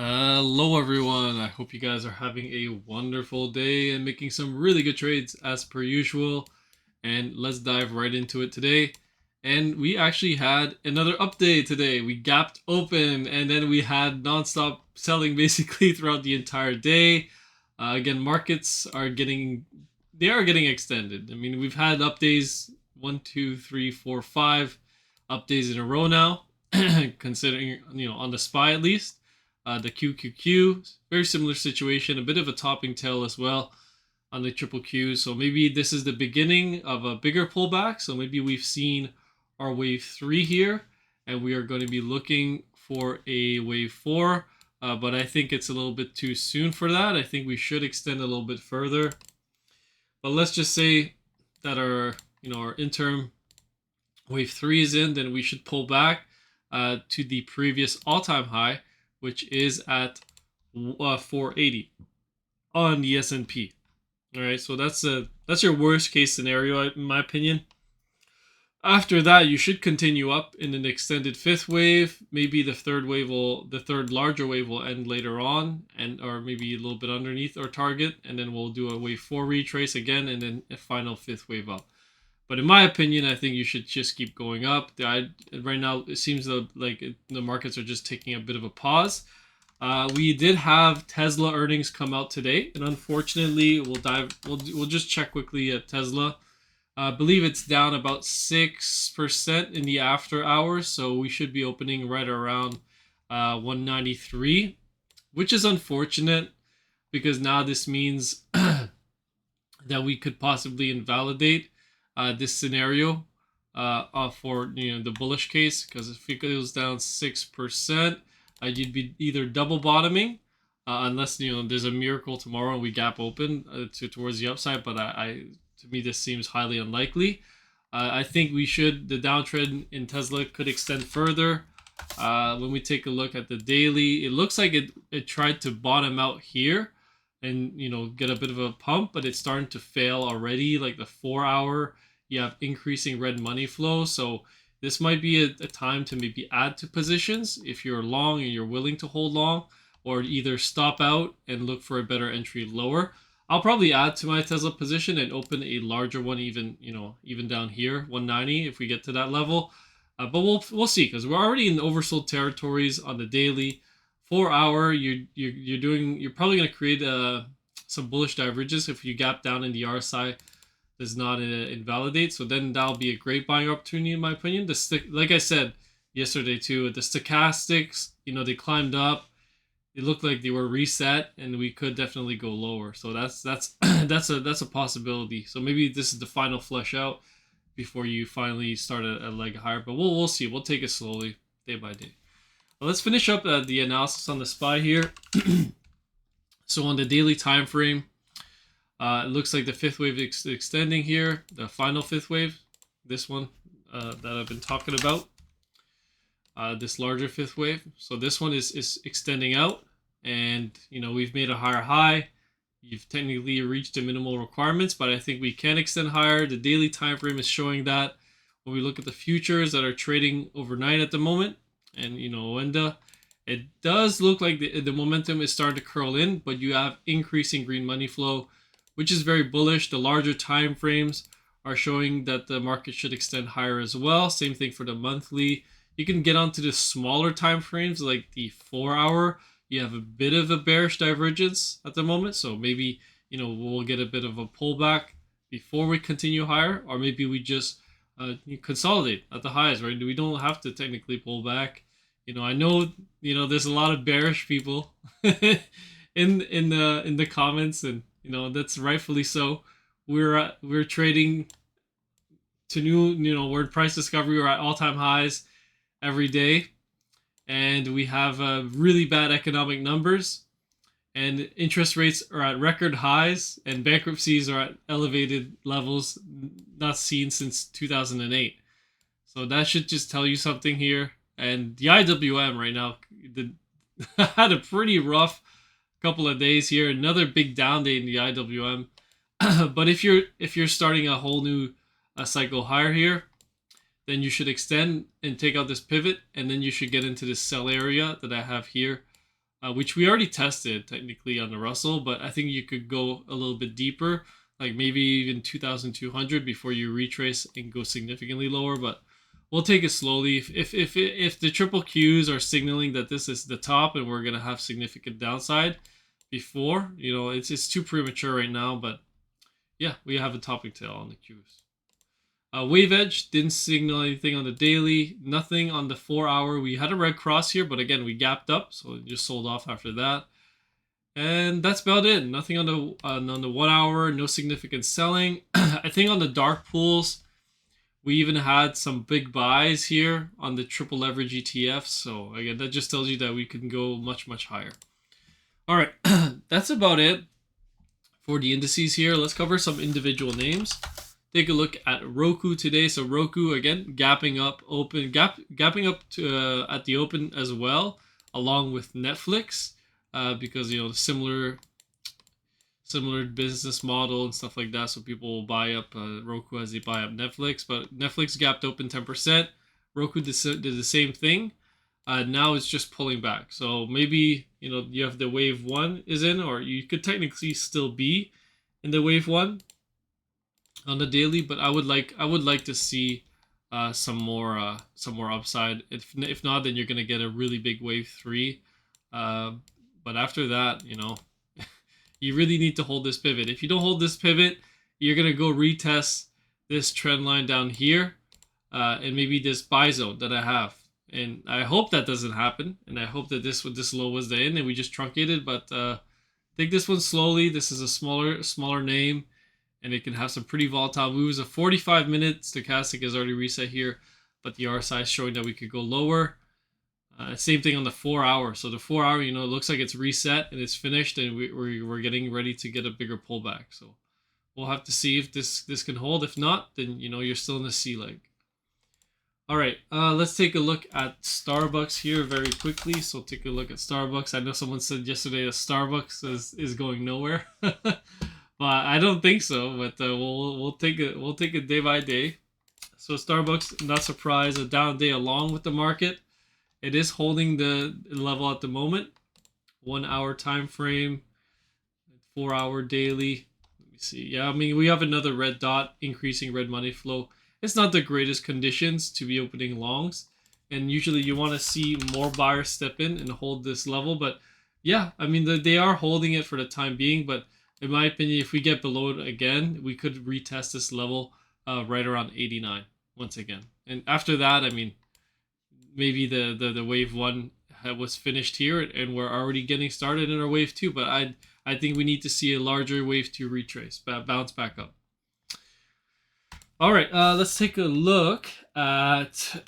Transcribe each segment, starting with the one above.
Hello everyone, I hope you guys are having a wonderful day and making some really good trades as per usual. And let's dive right into it today. And we actually had another update today. We gapped open and then we had non-stop selling basically throughout the entire day. Again, markets are getting extended. I mean, we've had up days 1, 2, 3, 4, 5 up days in a row now, considering on the SPY at least. The QQQ, very similar situation, a bit of a topping tail as well on the triple Q. So maybe this is the beginning of a bigger pullback. So maybe we've seen our wave 3 here, and we are going to be looking for a wave 4. But I think it's a little bit too soon for that. I think we should extend a little bit further. But let's just say that our interim wave 3 is in, then we should pull back to the previous all-time high, which is at 480 on the S&P. All right, so that's your worst case scenario in my opinion. After that, you should continue up in an extended fifth wave. Maybe the third larger wave will end later on, or maybe a little bit underneath our target, and then we'll do a wave 4 retrace again, and then a final fifth wave up. But in my opinion, I think you should just keep going up. Right now, it seems like the markets are just taking a bit of a pause. We did have Tesla earnings come out today, and unfortunately, we'll just check quickly at Tesla. I believe it's down about 6% in the after hours, so we should be opening right around 193, which is unfortunate because now this means that we could possibly invalidate this scenario for the bullish case, because if it goes down 6%, you'd be either double bottoming unless there's a miracle tomorrow and we gap open towards the upside. But to me this seems highly unlikely. I think the downtrend in Tesla could extend further. When we take a look at the daily, it looks like it tried to bottom out here and get a bit of a pump, but it's starting to fail already. Like the 4 hour, you have increasing red money flow, so this might be a time to maybe add to positions if you're long and you're willing to hold long, or either stop out and look for a better entry lower. I'll probably add to my Tesla position and open a larger one, even down here, 190, if we get to that level. But we'll see, because we're already in oversold territories on the daily. 4 hour, you're probably going to create some bullish divergence if you gap down in the RSI does not invalidate. So then that'll be a great buying opportunity in my opinion. Like I said yesterday too, the stochastics, they climbed up. It looked like they were reset, and we could definitely go lower. So that's that's a possibility. So maybe this is the final flush out before you finally start a leg higher. But we'll see. We'll take it slowly, day by day. Well, let's finish up the analysis on the SPY here. So on the daily time frame, it looks like the fifth wave is extending here. The final fifth wave, this one that I've been talking about, this larger fifth wave. So this one is extending out, and we've made a higher high. You've technically reached the minimal requirements, but I think we can extend higher. The daily time frame is showing that. When we look at the futures that are trading overnight at the moment, and OENDA, it does look like the momentum is starting to curl in, but you have increasing green money flow, which is very bullish. The larger time frames are showing that the market should extend higher as well. Same thing for the monthly. You can get onto the smaller time frames like the 4 hour. You have a bit of a bearish divergence at the moment, so maybe we'll get a bit of a pullback before we continue higher, or maybe we just consolidate at the highs, right? We don't have to technically pull back. I know there's a lot of bearish people in the comments, and that's rightfully so. We're trading to new, we're in price discovery. We're at all-time highs every day, and we have really bad economic numbers, and interest rates are at record highs, and bankruptcies are at elevated levels not seen since 2008. So that should just tell you something here. And the IWM right now had a pretty rough couple of days here. Another big down day in the IWM. But if you're starting a whole new cycle higher here, then you should extend and take out this pivot, and then you should get into this sell area that I have here which we already tested technically on the Russell, but I think you could go a little bit deeper, like maybe even 2,200 before you retrace and go significantly lower. But we'll take it slowly. If the triple Qs are signaling that this is the top and we're gonna have significant downside before, it's too premature right now. But yeah, we have a topping tail on the Qs. Wave edge didn't signal anything on the daily, nothing on the 4-hour. We had a red cross here, but again, we gapped up, so it just sold off after that. And that's about it. Nothing on the 1 hour, no significant selling. I think on the dark pools, we even had some big buys here on the triple leverage ETFs. So again, that just tells you that we can go much, much higher. All right, that's about it for the indices here. Let's cover some individual names. Take a look at ROKU today. So ROKU again gapping up to at the open as well, along with Netflix, because similar business model and stuff like that. So people will buy up ROKU as they buy up Netflix. But Netflix gapped open 10%. ROKU did the same thing. Now it's just pulling back. So maybe you have the wave 1 is in, or you could technically still be in the wave 1 on the daily, but I would like to see some more upside. If not, then you're gonna get a really big wave 3. But after that, you really need to hold this pivot. If you don't hold this pivot, you're gonna go retest this trend line down here, and maybe this buy zone that I have. And I hope that doesn't happen. And I hope that this low was the end and we just truncated. But take this one slowly. This is a smaller name, and it can have some pretty volatile moves. A 45-minute stochastic is already reset here, but the RSI is showing that we could go lower. Same thing on the 4-hour. So the 4-hour, it looks like it's reset and it's finished, and we're getting ready to get a bigger pullback. So we'll have to see if this can hold. If not, then you're still in the C leg. All right, let's take a look at StarBUX here very quickly. So take a look at StarBUX. I know someone said yesterday that StarBUX is going nowhere. But I don't think so. But we'll take it day by day. So StarBUX, not surprised, a down day along with the market. It is holding the level at the moment. 1 hour time frame, 4-hour daily. Let me see. Yeah, I mean we have another red dot, increasing red money flow. It's not the greatest conditions to be opening longs, and usually you want to see more buyers step in and hold this level. But yeah, I mean they are holding it for the time being, but in my opinion, if we get below it again, we could retest this level right around 89 once again. And after that, I mean, maybe the wave 1 was finished here, and we're already getting started in our wave 2. But I think we need to see a larger wave 2 retrace, bounce back up. All right, let's take a look at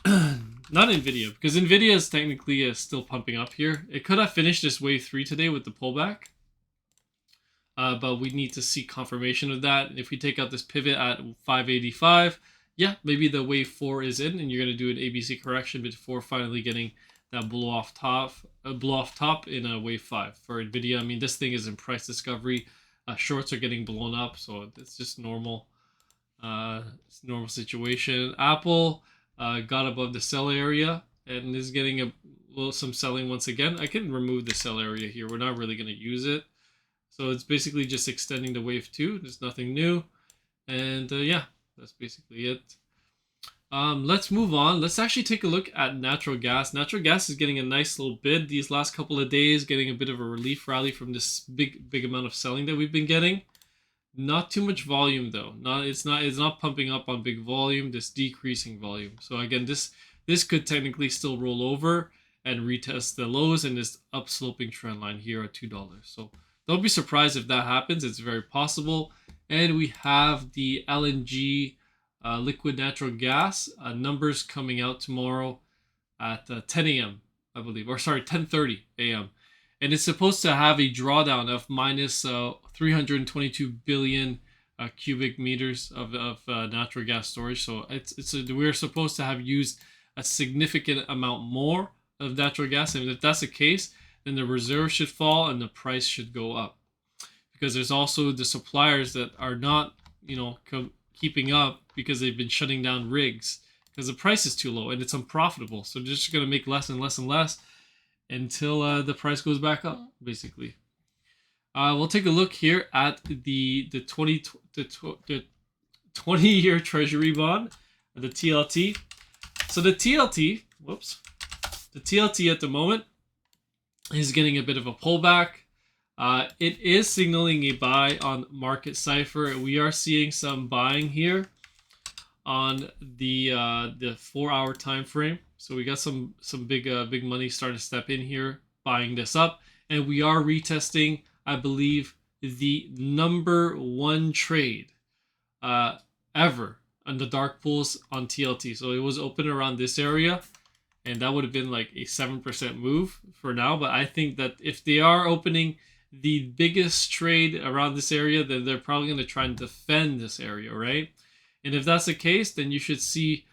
not NVIDIA, because NVIDIA is technically still pumping up here. It could have finished this wave 3 today with the pullback. But we need to see confirmation of that. If we take out this pivot at 585, yeah, maybe the wave 4 is in, and you're going to do an ABC correction before finally getting that blow off top in a wave 5 for NVIDIA. I mean, this thing is in price discovery. Shorts are getting blown up, so it's just normal. It's a normal situation. Apple got above the sell area and is getting some selling once again. I can remove the sell area here. We're not really going to use it. So it's basically just extending the wave 2. There's nothing new. And yeah, that's basically it. Let's move on. Let's actually take a look at natural gas. Natural gas is getting a nice little bid these last couple of days, getting a bit of a relief rally from this big amount of selling that we've been getting. Not too much volume though. It's not pumping up on big volume, just decreasing volume. So again, this could technically still roll over and retest the lows and this upsloping trend line here at $2. So don't be surprised if that happens. It's very possible. And we have the LNG, liquid natural gas, numbers coming out tomorrow at 10 a.m., I believe. Or sorry, 10:30 a.m. And it's supposed to have a drawdown of minus 322 billion cubic meters of natural gas storage. So we're supposed to have used a significant amount more of natural gas. And if that's the case, then the reserve should fall and the price should go up, because there's also the suppliers that are not, keeping up because they've been shutting down rigs because the price is too low and it's unprofitable. So they're just going to make less and less and less. until the price goes back up, basically. We'll take a look here at the 20-year Treasury bond, the TLT. So the TLT, the TLT at the moment is getting a bit of a pullback. It is signaling a buy on Market Cipher. We are seeing some buying here on the 4-hour time frame. So we got some big money starting to step in here, buying this up, and we are retesting, I believe, the #1 trade ever on the dark pools on TLT. So it was open around this area, and that would have been like a 7% move for now. But I think that if they are opening the biggest trade around this area, then they're probably going to try and defend this area, right? And if that's the case, then you should see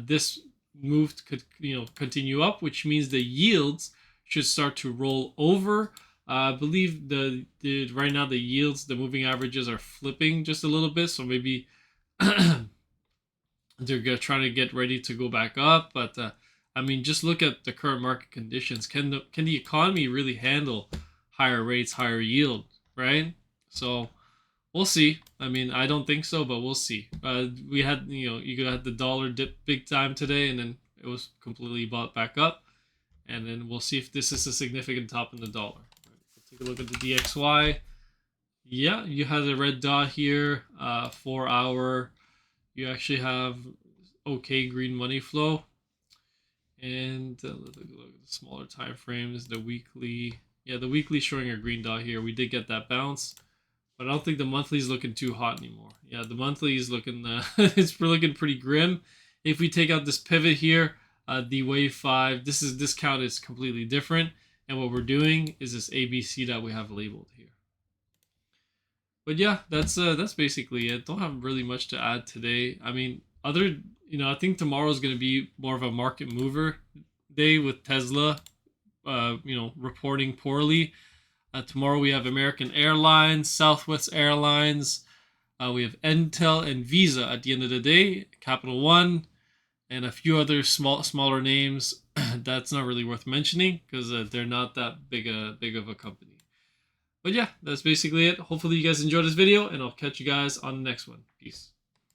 this move could continue up, which means the yields should start to roll over. I believe the right now the yields, the moving averages are flipping just a little bit, so maybe they're trying to get ready to go back up. But I mean, just look at the current market conditions. Can the economy really handle higher rates, higher yield, right? So we'll see. I mean, I don't think so, but we'll see. We had, you had the dollar dip big time today, and then it was completely bought back up. And then we'll see if this is a significant top in the dollar. Take a look at the DXY. Yeah, you had a red dot here, 4-hour. You actually have okay green money flow. And look at the smaller time frames, the weekly. Yeah, the weekly showing a green dot here. We did get that bounce, but I don't think the monthly is looking too hot anymore. Yeah, the monthly is looking, it's looking pretty grim. If we take out this pivot here, the wave 5, this count is completely different. And what we're doing is this ABC that we have labeled here. But yeah, that's basically it. Don't have really much to add today. I mean, I think tomorrow is going to be more of a market mover day with Tesla, reporting poorly. Tomorrow we have American Airlines, Southwest Airlines. We have Intel and Visa at the end of the day, Capital One, and a few other smaller names. That's not really worth mentioning because they're not that big of a company. But yeah, that's basically it. Hopefully you guys enjoyed this video, and I'll catch you guys on the next one. Peace.